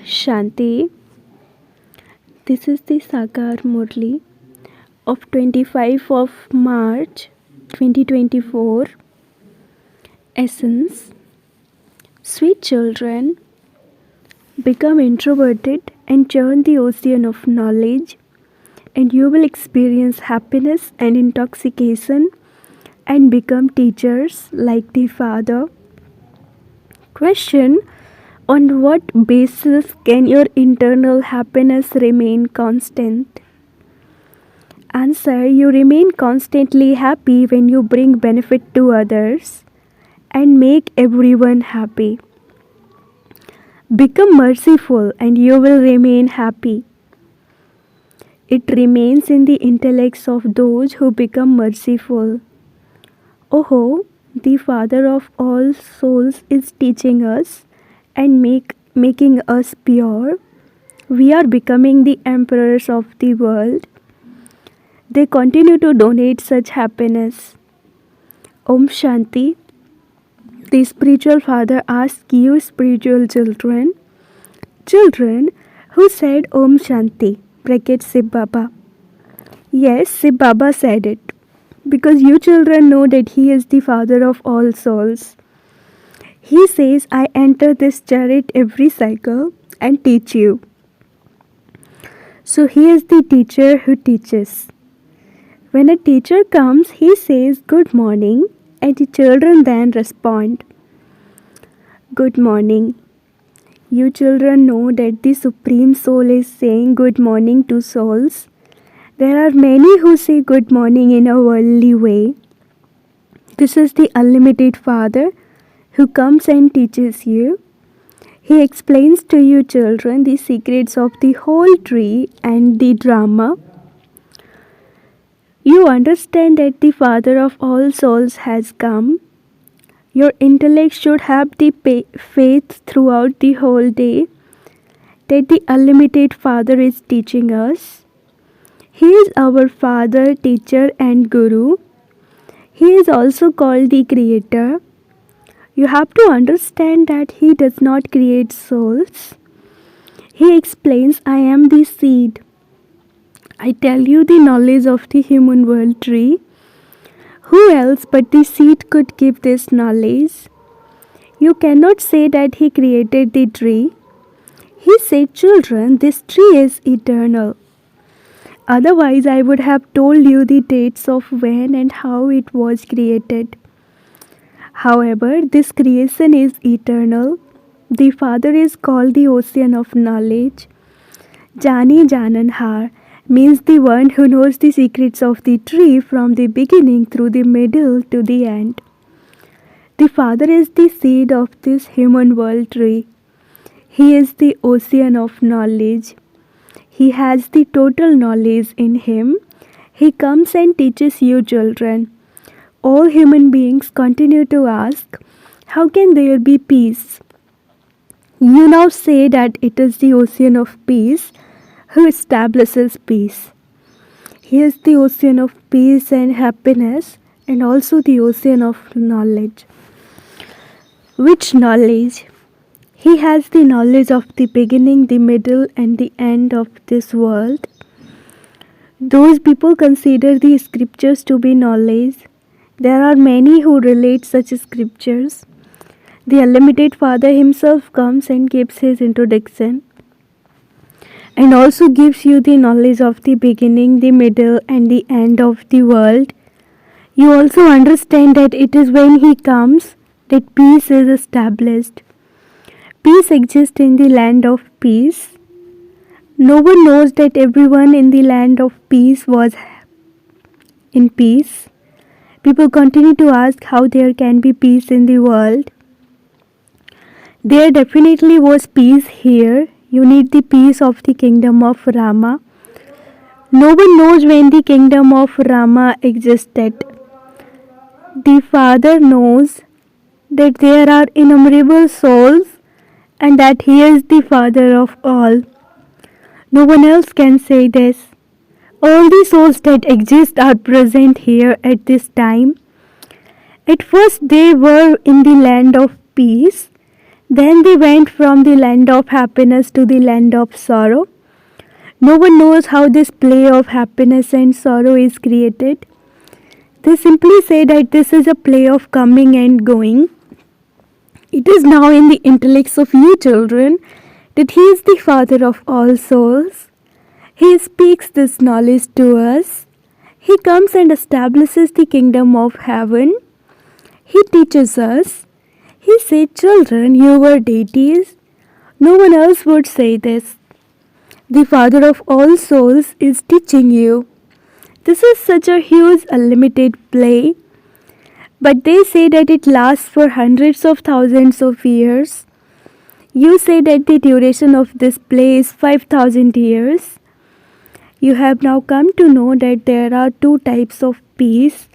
Shanti. This is the Sakar Murli of 25 of March 2024. Essence. Sweet children, become introverted and churn the ocean of knowledge, and you will experience happiness and intoxication and become teachers like the Father. Question. On what basis can your internal happiness remain constant? Answer. You remain constantly happy when you bring benefit to others and make everyone happy. Become merciful and you will remain happy. It remains in the intellects of those who become merciful. Oh, the Father of all souls is teaching us and making us pure. We are becoming the emperors of the world. They continue to donate such happiness. Om Shanti. The spiritual father asks you, spiritual children, who said Om Shanti, bracket Sib Baba. Yes, Sib Baba said it, because you children know that he is the father of all souls. He says, I enter this chariot every cycle and teach you. So he is the teacher who teaches. When a teacher comes, he says, Good morning, and the children then respond, Good morning. You children know that the Supreme Soul is saying good morning to souls. There are many who say good morning in a worldly way. This is the Unlimited Father who comes and teaches you. He explains to you children the secrets of the whole tree and the drama. You understand that the Father of all souls has come. Your intellect should have the faith throughout the whole day that the Unlimited Father is teaching us. He is our Father, Teacher and Guru. He is also called the Creator. You have to understand that He does not create souls. He explains, I am the seed. I tell you the knowledge of the human world tree. Who else but the seed could give this knowledge? You cannot say that He created the tree. He said, children, this tree is eternal. Otherwise, I would have told you the dates of when and how it was created. However, this creation is eternal. The Father is called the ocean of knowledge. Jani Jananhar means the one who knows the secrets of the tree from the beginning through the middle to the end. The Father is the seed of this human world tree. He is the ocean of knowledge. He has the total knowledge in Him. He comes and teaches you children. All human beings continue to ask, how can there be peace? You now say that it is the ocean of peace who establishes peace. He is the ocean of peace and happiness and also the ocean of knowledge. Which knowledge? He has the knowledge of the beginning, the middle and the end of this world. Those people consider the scriptures to be knowledge. There are many who relate such scriptures. The Unlimited Father Himself comes and gives His introduction and also gives you the knowledge of the beginning, the middle and the end of the world. You also understand that it is when He comes that peace is established. Peace exists in the land of peace. No one knows that everyone in the land of peace was in peace. People continue to ask how there can be peace in the world. There definitely was peace here. You need the peace of the kingdom of Rama. No one knows when the kingdom of Rama existed. The Father knows that there are innumerable souls and that He is the Father of all. No one else can say this. All the souls that exist are present here at this time. At first they were in the land of peace. Then they went from the land of happiness to the land of sorrow. No one knows how this play of happiness and sorrow is created. They simply say that this is a play of coming and going. It is now in the intellects of you children that He is the Father of all souls. He speaks this knowledge to us. He comes and establishes the kingdom of heaven. He teaches us. He said, children, you were deities. No one else would say this. The Father of all souls is teaching you. This is such a huge, unlimited play. But they say that it lasts for hundreds of thousands of years. You say that the duration of this play is 5,000 years. You have now come to know that there are two types of peace.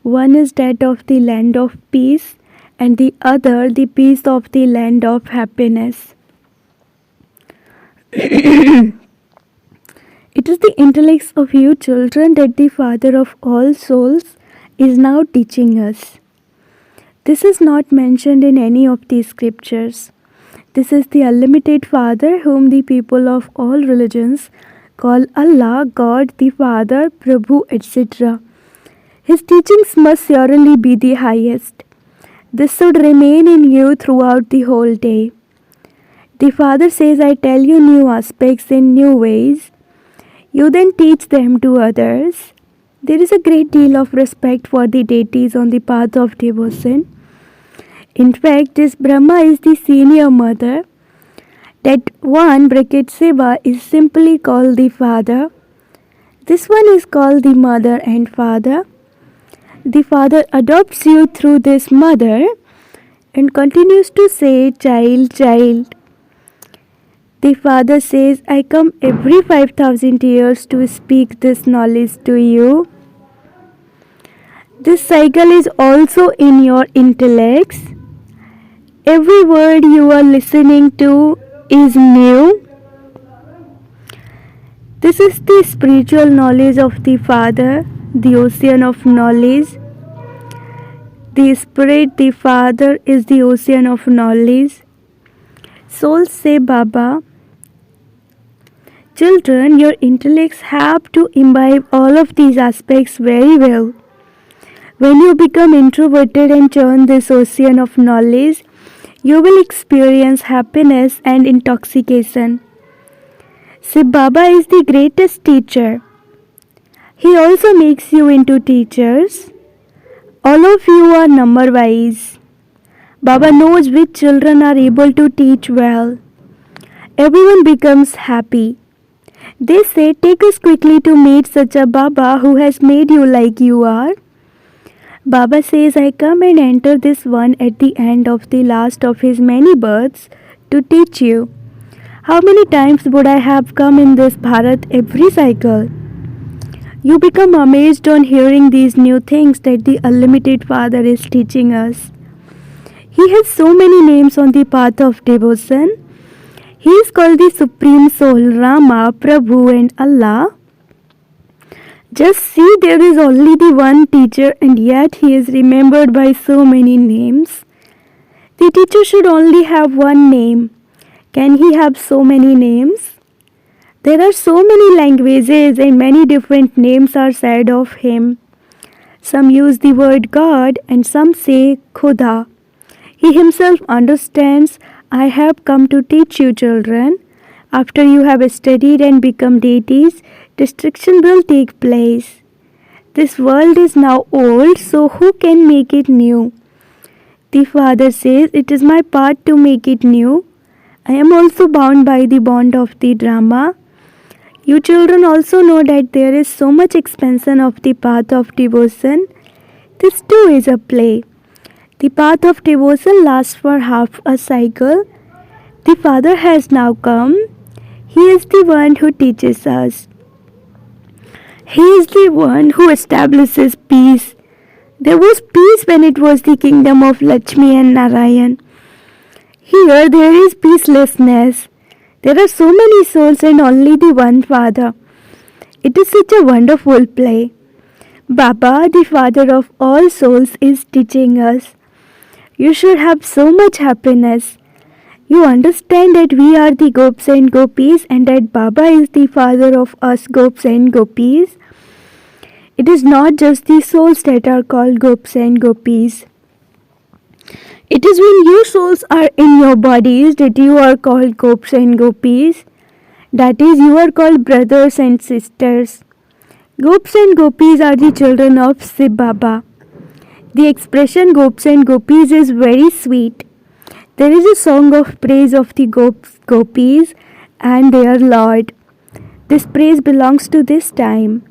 One is that of the land of peace, and the other the peace of the land of happiness. It is the intellects of you children that the Father of all souls is now teaching us. This is not mentioned in any of the scriptures. This is the unlimited Father whom the people of all religions call Allah, God, the Father, Prabhu, etc. His teachings must surely be the highest. This should remain in you throughout the whole day. The Father says, I tell you new aspects in new ways. You then teach them to others. There is a great deal of respect for the deities on the path of devotion. In fact, this Brahma is the senior mother. That one, bracket Shiva, is simply called the Father. This one is called the Mother and Father. The Father adopts you through this mother and continues to say, child, child. The Father says, I come every 5,000 years to speak this knowledge to you. This cycle is also in your intellects. Every word you are listening to is new. This is the spiritual knowledge of the Father, the ocean of knowledge. The Spirit, the Father, is the ocean of knowledge. Souls say, Baba, children, your intellects have to imbibe all of these aspects very well. When you become introverted and churn this ocean of knowledge, you will experience happiness and intoxication. Shiv Baba is the greatest teacher. He also makes you into teachers. All of you are number-wise. Baba knows which children are able to teach well. Everyone becomes happy. They say, take us quickly to meet such a Baba who has made you like you are. Baba says, I come and enter this one at the end of the last of his many births to teach you. How many times would I have come in this Bharat every cycle? You become amazed on hearing these new things that the Unlimited Father is teaching us. He has so many names on the path of devotion. He is called the Supreme Soul, Rama, Prabhu and Allah. Just see, there is only the one teacher and yet he is remembered by so many names. The teacher should only have one name. Can he have so many names? There are so many languages and many different names are said of him. Some use the word God and some say Khuda. He himself understands, I have come to teach you children. After you have studied and become deities, destruction will take place. This world is now old, so who can make it new? The Father says, it is my part to make it new. I am also bound by the bond of the drama. You children also know that there is so much expansion of the path of devotion. This too is a play. The path of devotion lasts for half a cycle. The Father has now come. He is the one who teaches us. He is the one who establishes peace. There was peace when it was the kingdom of Lakshmi and Narayan. Here there is peacelessness. There are so many souls and only the one Father. It is such a wonderful play. Baba, the Father of all souls, is teaching us. You should have so much happiness. You understand that we are the gopis and gopis and that Baba is the father of us gopis and gopis. It is not just the souls that are called gopis and gopis. It is when your souls are in your bodies that you are called gopis and gopis. That is, you are called brothers and sisters. Gopis and gopis are the children of Shiv Baba. The expression gopis and gopis is very sweet. There is a song of praise of the gopis and their Lord. This praise belongs to this time.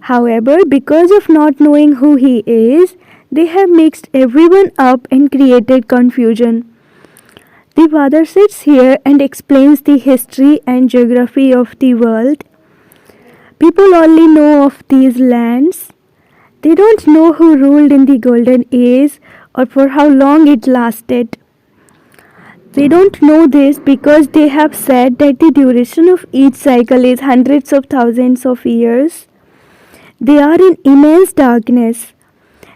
However, because of not knowing who he is, they have mixed everyone up and created confusion. The Father sits here and explains the history and geography of the world. People only know of these lands. They don't know who ruled in the golden age or for how long it lasted. They don't know this because they have said that the duration of each cycle is hundreds of thousands of years. They are in immense darkness.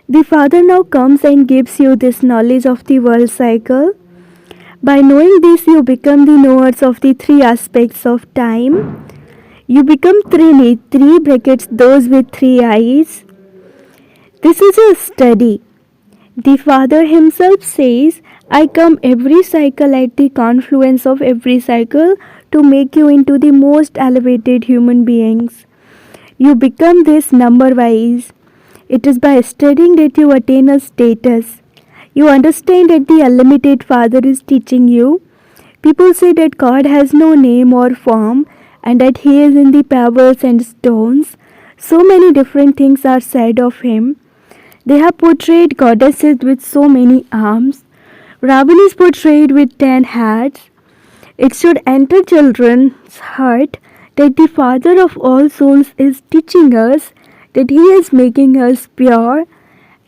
The Father now comes and gives you this knowledge of the world cycle. By knowing this, you become the knowers of the three aspects of time. You become Trini, three brackets, those with three eyes. This is a study. The Father himself says, I come every cycle at the confluence of every cycle to make you into the most elevated human beings. You become this number-wise. It is by studying that you attain a status. You understand that the unlimited Father is teaching you. People say that God has no name or form and that he is in the pebbles and stones. So many different things are said of him. They have portrayed goddesses with so many arms. Ravan is portrayed with 10 heads. It should enter children's heart that the Father of all souls is teaching us that he is making us pure.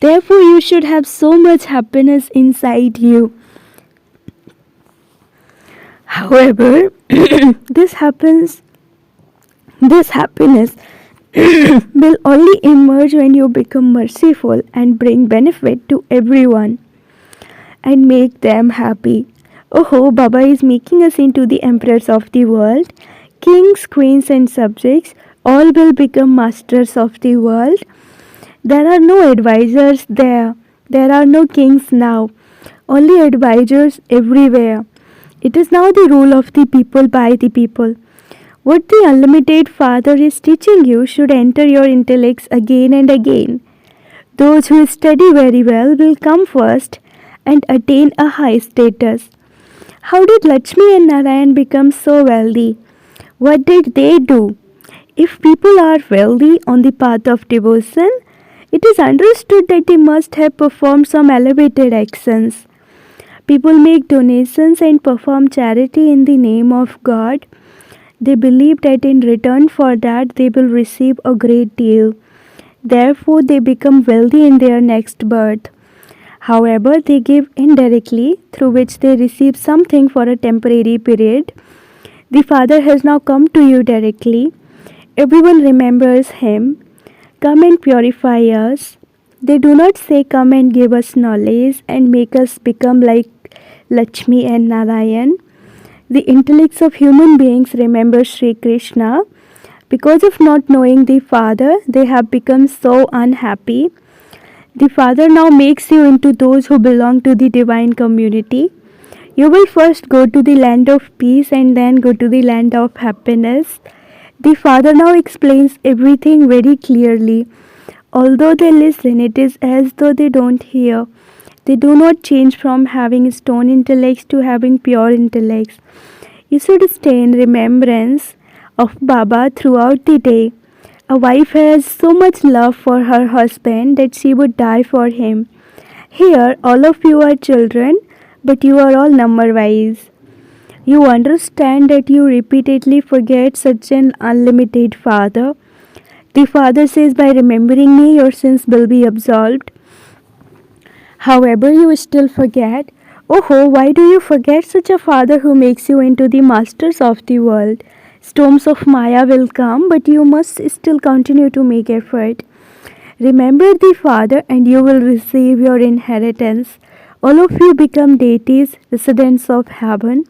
Therefore, you should have so much happiness inside you. However, this happiness will only emerge when you become merciful and bring benefit to everyone and make them happy. Oh, Baba is making us into the emperors of the world. Kings, queens and subjects all will become masters of the world. There are no advisors there. There are no kings now. Only advisors everywhere. It is now the rule of the people by the people. What the unlimited Father is teaching you should enter your intellects again and again. Those who study very well will come first and attain a high status. How did Lakshmi and Narayan become so wealthy? What did they do? If people are wealthy on the path of devotion, it is understood that they must have performed some elevated actions. People make donations and perform charity in the name of God. They believe that in return for that they will receive a great deal. Therefore, they become wealthy in their next birth. However, they give indirectly, through which they receive something for a temporary period. The Father has now come to you directly. Everyone remembers him. Come and purify us. They do not say, come and give us knowledge and make us become like Lakshmi and Narayan. The intellects of human beings remember Sri Krishna. Because of not knowing the Father, they have become so unhappy. The Father now makes you into those who belong to the divine community. You will first go to the land of peace and then go to the land of happiness. The Father now explains everything very clearly. Although they listen, it is as though they don't hear. They do not change from having stone intellects to having pure intellects. You should stay in remembrance of Baba throughout the day. A wife has so much love for her husband that she would die for him. Here, all of you are children, but you are all number-wise. You understand that you repeatedly forget such an unlimited Father. The Father says, by remembering me, your sins will be absolved. However, you still forget. Oh, why do you forget such a Father who makes you into the masters of the world? Storms of Maya will come, but you must still continue to make effort. Remember the Father and you will receive your inheritance. All of you become deities, residents of heaven.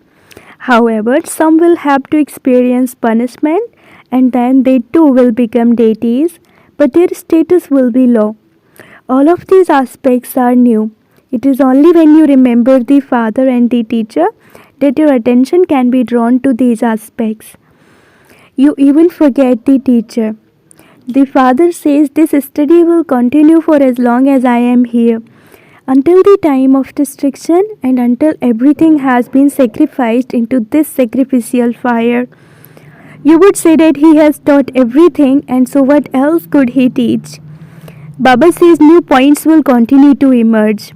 However, some will have to experience punishment and then they too will become deities, but their status will be low. All of these aspects are new. It is only when you remember the father and the teacher that your attention can be drawn to these aspects. You even forget the teacher. The father says this study will continue for as long as I am here, until the time of destruction and until everything has been sacrificed into this sacrificial fire. You would say that he has taught everything, and so what else could he teach? Baba says new points will continue to emerge.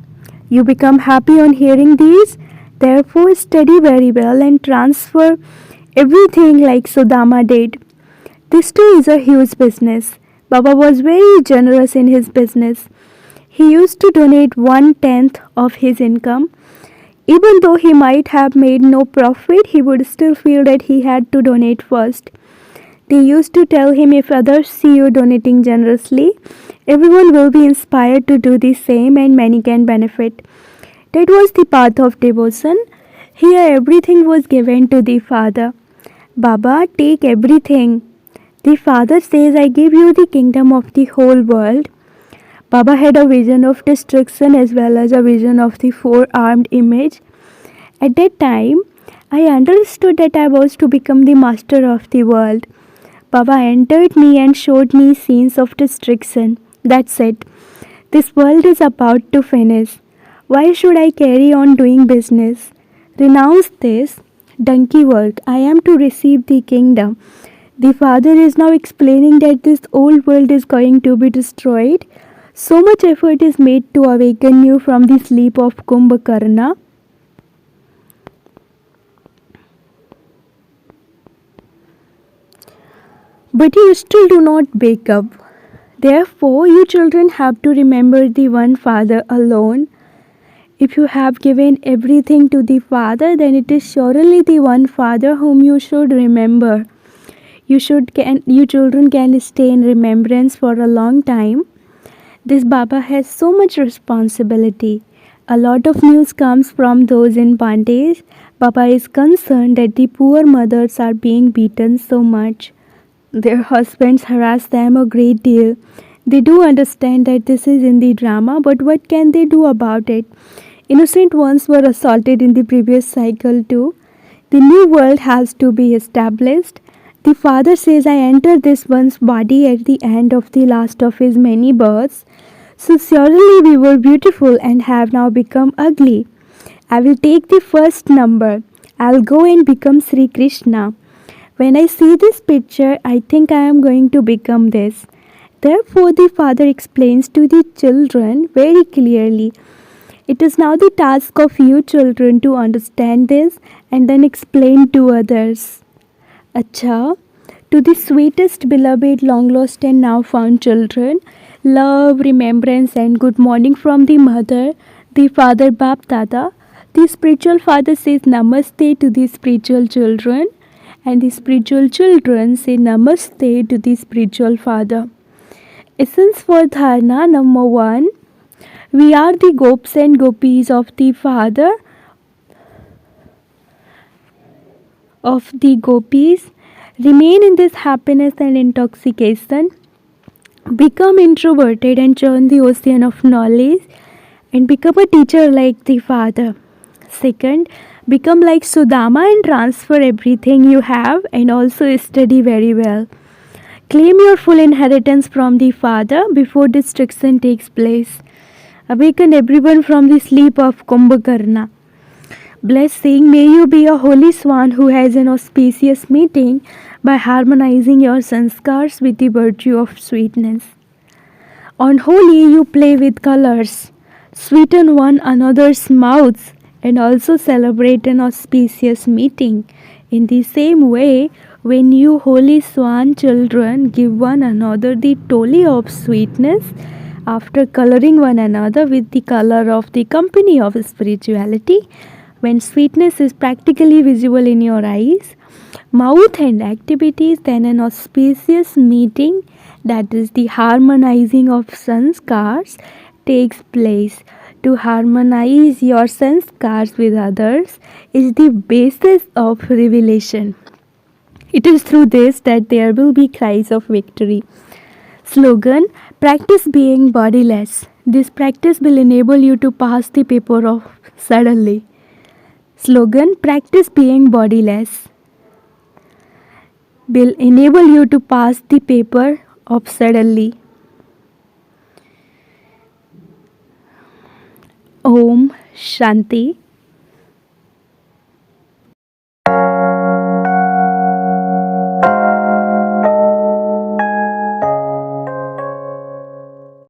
You become happy on hearing these, therefore study very well and transfer everything like Sudama did. This too is a huge business. Baba was very generous in his business. He used to donate 1/10 of his income. Even though he might have made no profit, he would still feel that he had to donate first. They used to tell him, if others see you donating generously, everyone will be inspired to do the same and many can benefit. That was the path of devotion. Here everything was given to the Father. Baba, take everything. The Father says, I give you the kingdom of the whole world. Baba had a vision of destruction as well as a vision of the four-armed image. At that time, I understood that I was to become the master of the world. Baba entered me and showed me scenes of destruction. That's it. This world is about to finish. Why should I carry on doing business? Renounce this donkey work. I am to receive the kingdom. The Father is now explaining that this old world is going to be destroyed. So much effort is made to awaken you from the sleep of Kumbhakarna. But you still do not wake up. Therefore, you children have to remember the one Father alone. If you have given everything to the Father, then it is surely the one Father whom you should remember. You children can stay in remembrance for a long time. This Baba has so much responsibility. A lot of news comes from those in bondage. Baba is concerned that the poor mothers are being beaten so much. Their husbands harass them a great deal. They do understand that this is in the drama, but what can they do about it? Innocent ones were assaulted in the previous cycle too. The new world has to be established. The Father says, I entered this one's body at the end of the last of his many births. So surely we were beautiful and have now become ugly. I will take the first number. I'll go and become Sri Krishna. When I see this picture, I think I am going to become this. Therefore, the Father explains to the children very clearly. It is now the task of you children to understand this and then explain to others. Acha, to the sweetest, beloved, long lost and now found children, love, remembrance and good morning from the mother, the father Bap Dada. The spiritual father says namaste to the spiritual children and the spiritual children say namaste to the spiritual father. Essence for dharana number 1. We are the gops and gopis of the Father, of the gopis. Remain in this happiness and intoxication. Become introverted and churn the ocean of knowledge and become a teacher like the Father. Second, become like Sudama and transfer everything you have and also study very well. Claim your full inheritance from the Father before destruction takes place. Awaken everyone from the sleep of Kumbhakarna. Blessing, may you be a holy swan who has an auspicious meeting by harmonizing your sanskars with the virtue of sweetness. On Holi, you play with colors, sweeten one another's mouths, and also celebrate an auspicious meeting. In the same way, when you holy swan children give one another the toli of sweetness, after coloring one another with the color of the company of spirituality, when sweetness is practically visible in your eyes, mouth and activities, then an auspicious meeting, that is the harmonizing of sanskars, takes place. to harmonize your sanskars with others is the basis of revelation. It is through this that there will be cries of victory. Slogan: practice being bodiless. This practice will enable you to pass the paper off suddenly. Slogan: practice being bodiless will enable you to pass the paper off suddenly. Om Shanti.